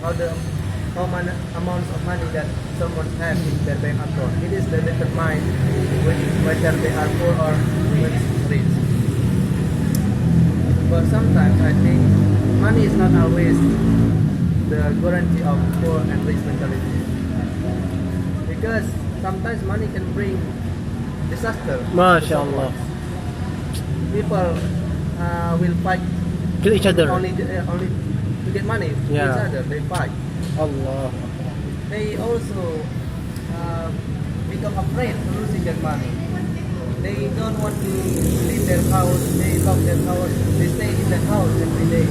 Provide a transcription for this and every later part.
how many amounts of money that someone has in their bank account. It is the determine whether they are poor or rich. But sometimes I think money is not always the guarantee of poor and rich mentality. Because sometimes money can bring disaster. MashaAllah. People will fight Kill each other. only to get money to Yeah. each other. They fight. Allah. They also become afraid of losing their money. They don't want to leave their house. They lock their house. They stay in the house every day.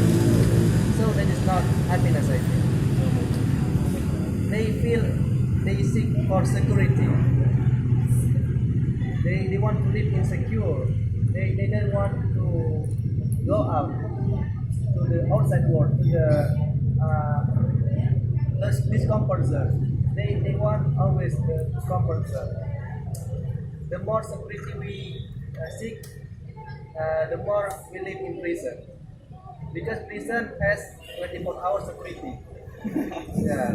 So that is not happiness, I think. They seek for security. They want to live insecure. They don't want to go out to the outside world, to the discomfort zone. They want always the comfort zone. The more security we seek, the more we live in prison. Because prison has 24-hour security. Yeah.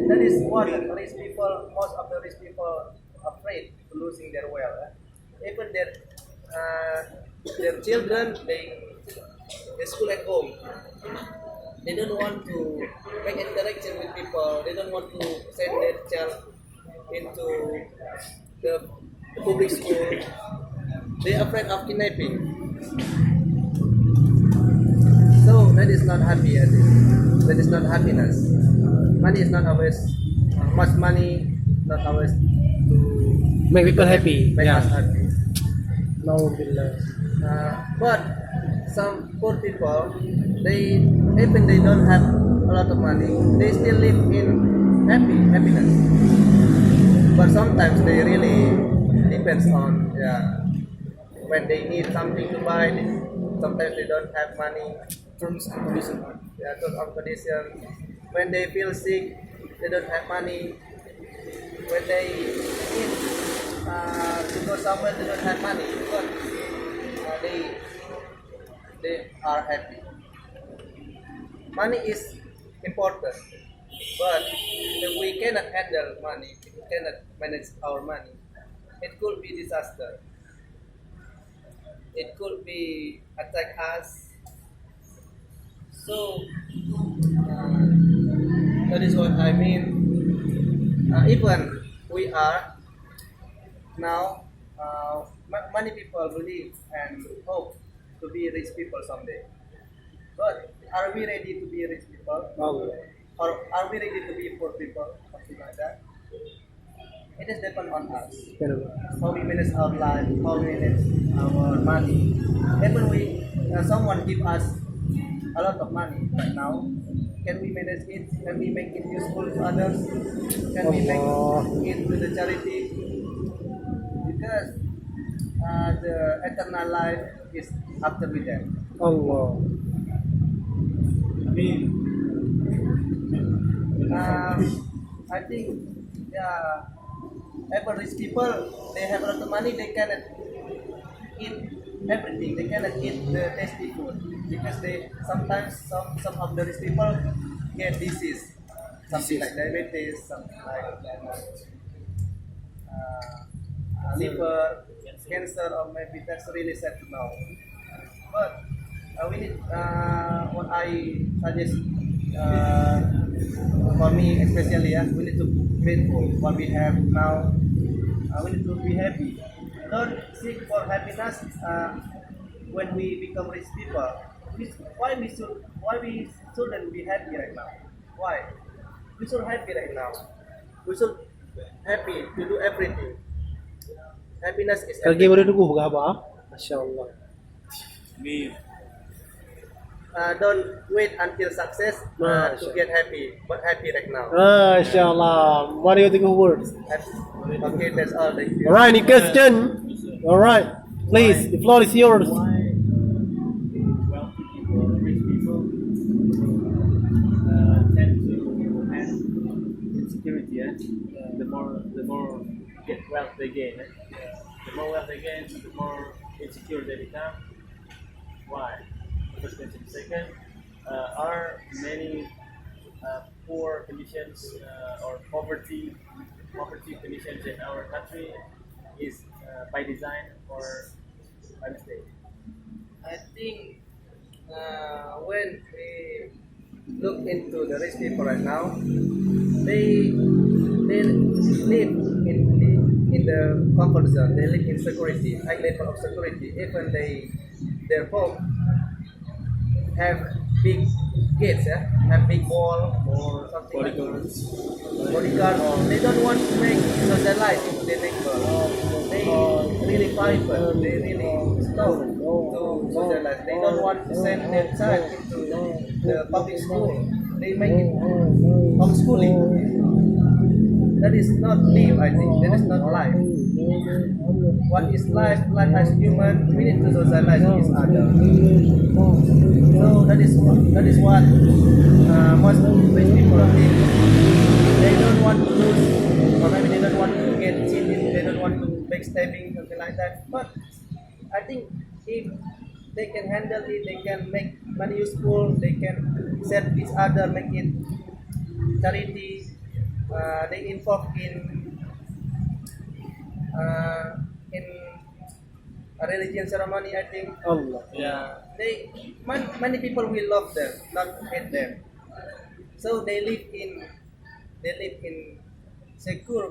That is what rich people, most of the rich people, afraid of losing their wealth. Even their children, they school at home. They don't want to make interaction with people. They don't want to send their child into the public school. They are afraid of kidnapping. So that is not happy, I think. That is not happiness. Money is not always much money, not always to Make people happy. make Yeah. us happy. Alhamdulillah. But some poor people, they even they don't have a lot of money, they still live in happiness. But sometimes they really depends on when they need something to buy. Sometimes they don't have money. Terms and conditions. Terms and conditions. When they feel sick, they don't have money. When they need to go somewhere, they don't have money. But they are happy. Money is important, but if we cannot handle money, if we cannot manage our money, it could be disaster. It could be attack us. So that is what I mean. Even we are now, many people believe and hope to be rich people someday. But are we ready to be rich people? No. Or are we ready to be poor people? Something like that. It is depend on us. How we manage our life, how we manage our money. Even someone give us a lot of money right now, can we manage it? Can we make it useful to others? Can we make it to the charity? Because the eternal life is after we die. Allah. I think average people, they have a lot of money, they cannot eat everything. They cannot eat the tasty food because sometimes some of the rich people get disease, something like diabetes, something like liver cancer, or maybe that's really sad to know. But we need what I suggest for me especially, we need to be grateful what we have now. We need to be happy. Don't seek for happiness when we become rich people. Why we shouldn't be happy right now? Why? We should happy right now. We should happy to do everything. Happiness is Lagi everything. boleh tunggu apa? MasyaAllah. Don't wait until success to get happy, but happy right now. MasyaAllah. What do you think of words? Happy. Okay, that's all. Thank you. Alright, any question? Alright. Please, the floor is yours. Why wealthy people, rich people tend to have insecurity? The more get wealth they gain. The more wealth they gain, the more insecure they become. Why? First question. Second, are many poor conditions or poverty conditions in our country is by design or by mistake? I think when we look into the rich people right now, they live in the comfort zone. They live in security, high level of security. Even their home have big gates, have big wall or something like bodyguards. They don't want to make socialize into the neighbor. They really fight, but they really stop to socialize. They don't want to send their child into the public school. They make it homeschooling. That is not life, I think. That is not life. What is life? Life as human, we need to socialize with each other. So that is what most rich people think. They don't want to lose, or maybe they don't want to get cheated. They don't want to backstabbing, something like that. But I think if they can handle it, they can make money useful. They can serve each other, make it charity. They involved in a religion ceremony. I think Allah. many people will love them, not hate them. So they live in secure,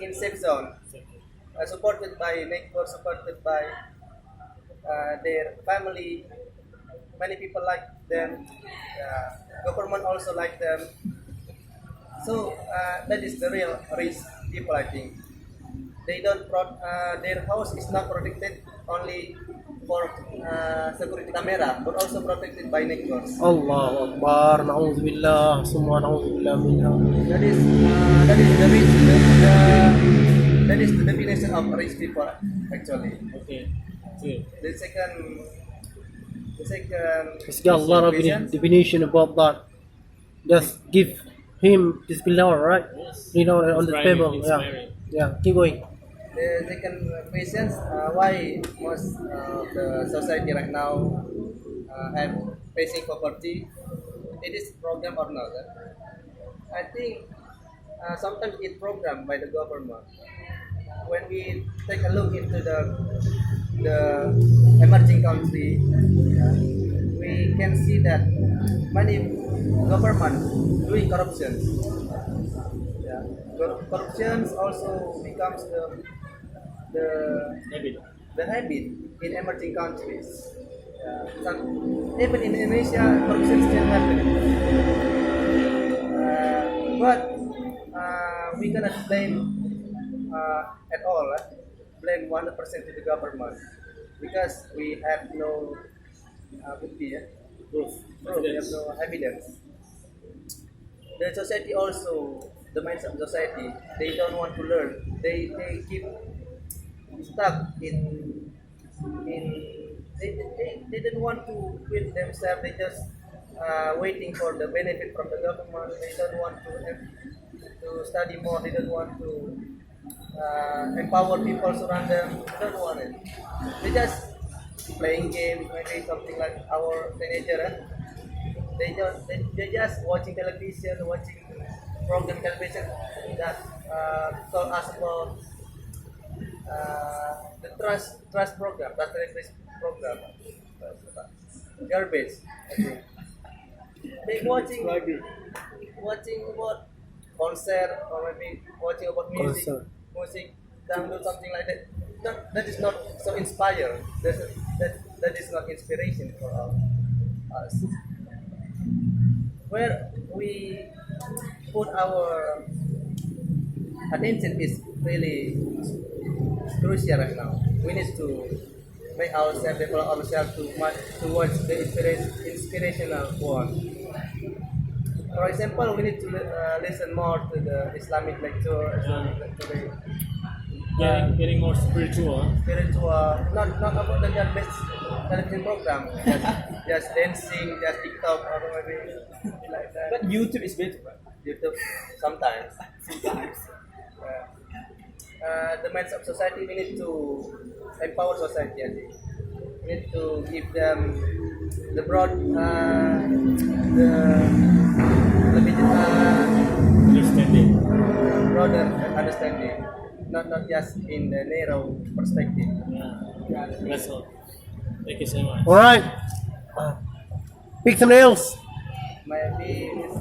in safe zone, supported by neighbors, supported by their family. Many people like them. Government also like them. So that is the real rich people, I think. They don't their house is not protected only for security camera, but also protected by neighbors. Allahu Akbar. Na'udzubillah. Semua na'udzubillah minha. That is the definition of rich people, actually. Okay. Good. The second It's got a lot of question. definition about that. Just give him this below, right? Yes. You know, on the Inspiring, table. inspiring. Yeah. Keep going. The second question, why most of the society right now have facing poverty? It is program or not? I think sometimes it's programmed by the government. When we take a look into the emerging country, we can see that many government doing corruption. Yeah. Corruption also becomes the habit in emerging countries. Even in Indonesia, corruption is still happening. But we cannot blame at all, blame 100% to the government, because we have no proof. We have no evidence. The society also, the mindset of society, they don't want to learn. They keep stuck in they don't want to build themselves. They just waiting for the benefit from the government. They don't want to study more. They don't want to empower people around them. They don't want it. They just playing games, maybe something like our teenager. They just watching television, watching program television that told us about the trust program, program, garbage. I think. They watching about concert, or maybe watching about music, download something like that. That is not so inspired. That is not inspiration for us. Where we put our attention is really crucial right now. We need to make ourselves, develop ourselves towards the inspirational one. For example, we need to listen more to the Islamic lecture, Getting more spiritual. not about the garbage television program, just dancing, just TikTok, or maybe like that. But YouTube is better, right? YouTube sometimes. The minds of society, we need to empower society. I think. We need to give them the broad the lebih Understanding. broader understanding, not just in the narrow perspective. Yeah. That's all. Thank you so much. All right. Pick something else. Maybe it's